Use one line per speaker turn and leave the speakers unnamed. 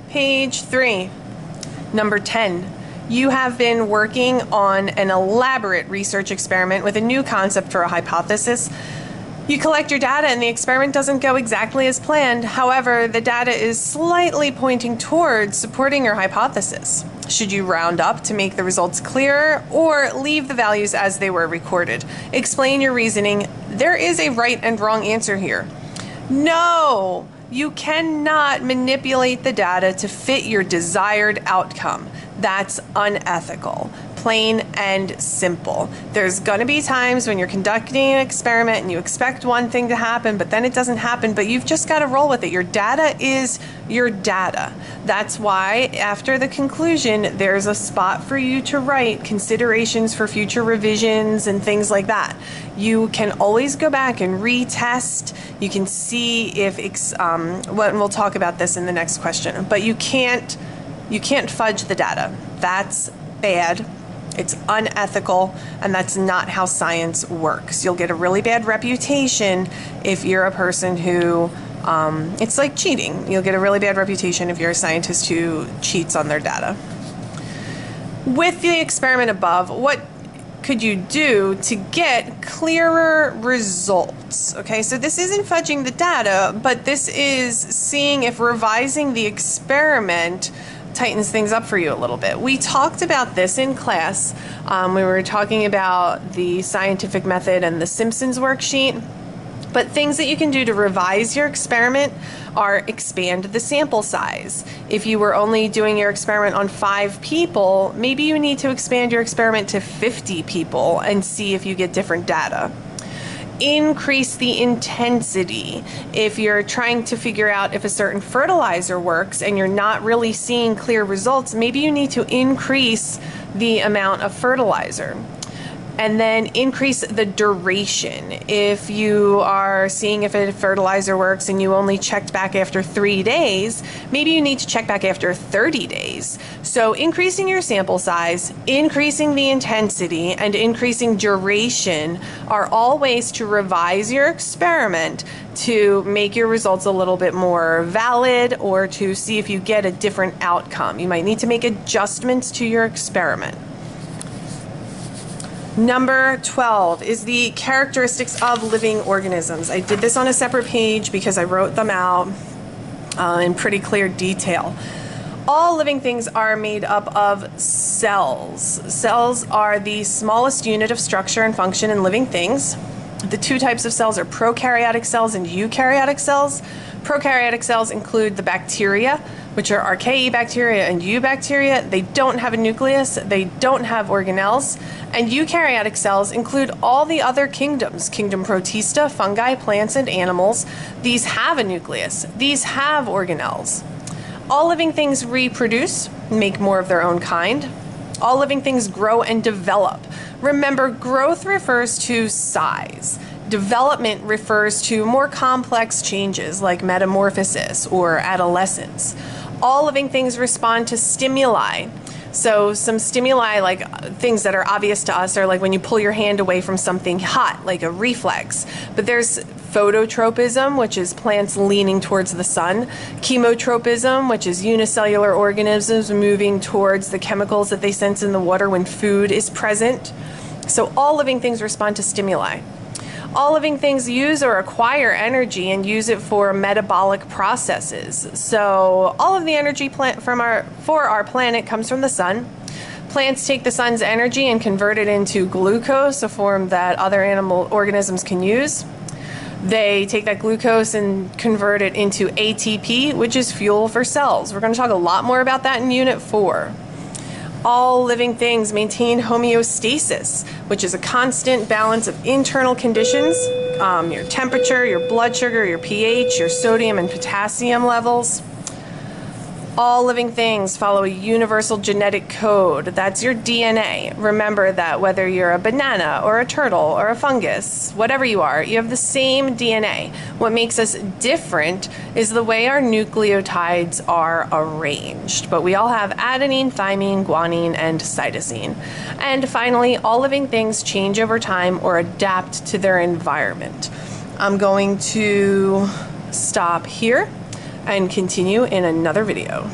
Page 3. Number 10. You have been working on an elaborate research experiment with a new concept for a hypothesis. You collect your data and the experiment doesn't go exactly as planned. However, the data is slightly pointing towards supporting your hypothesis. Should you round up to make the results clearer or leave the values as they were recorded? Explain your reasoning. There is a right and wrong answer here. No, you cannot manipulate the data to fit your desired outcome. That's unethical. Plain and simple. There's going to be times when you're conducting an experiment and you expect one thing to happen, but then it doesn't happen, but you've just got to roll with it. Your data is your data. That's why after the conclusion, there's a spot for you to write considerations for future revisions and things like that. You can always go back and retest. You can see if it's, and we'll talk about this in the next question, but you can't fudge the data. That's bad. It's unethical, and that's not how science works. You'll get a really bad reputation if you're a person who, it's like cheating. You'll get a really bad reputation if you're a scientist who cheats on their data. With the experiment above, what could you do to get clearer results? Okay, so this isn't fudging the data, but this is seeing if revising the experiment tightens things up for you a little bit. We talked about this in class. We were talking about the scientific method and the Simpsons worksheet. But things that you can do to revise your experiment are expand the sample size. If you were only doing your experiment on 5 people, maybe you need to expand your experiment to 50 people and see if you get different data. Increase the intensity. If you're trying to figure out if a certain fertilizer works and you're not really seeing clear results, maybe you need to increase the amount of fertilizer. And then increase the duration. If you are seeing if a fertilizer works and you only checked back after 3 days, maybe you need to check back after 30 days. So increasing your sample size, increasing the intensity, and increasing duration are all ways to revise your experiment to make your results a little bit more valid or to see if you get a different outcome. You might need to make adjustments to your experiment. Number 12 is the characteristics of living organisms. I did this on a separate page because I wrote them out in pretty clear detail. All living things are made up of cells. Cells are the smallest unit of structure and function in living things. The 2 types of cells are prokaryotic cells and eukaryotic cells. Prokaryotic cells include the bacteria, which are archaea bacteria and eubacteria. They don't have a nucleus, they don't have organelles. And eukaryotic cells include all the other kingdoms, kingdom Protista, fungi, plants, and animals. These have a nucleus, these have organelles. All living things reproduce, make more of their own kind. All living things grow and develop. Remember, growth refers to size. Development refers to more complex changes like metamorphosis or adolescence. All living things respond to stimuli. So some stimuli, like things that are obvious to us, are like when you pull your hand away from something hot, like a reflex. But there's phototropism, which is plants leaning towards the sun. Chemotropism, which is unicellular organisms moving towards the chemicals that they sense in the water when food is present. So all living things respond to stimuli. All living things use or acquire energy and use it for metabolic processes. So all of the energy for our planet comes from the sun. Plants take the sun's energy and convert it into glucose, a form that other animal organisms can use. They take that glucose and convert it into ATP, which is fuel for cells. We're going to talk a lot more about that in Unit 4. All living things maintain homeostasis, which is a constant balance of internal conditions, your temperature, your blood sugar, your pH, your sodium and potassium levels. All living things follow a universal genetic code. That's your DNA. Remember that whether you're a banana or a turtle or a fungus, whatever you are, you have the same DNA. What makes us different is the way our nucleotides are arranged. But we all have adenine, thymine, guanine, and cytosine. And finally, all living things change over time or adapt to their environment. I'm going to stop here and continue in another video.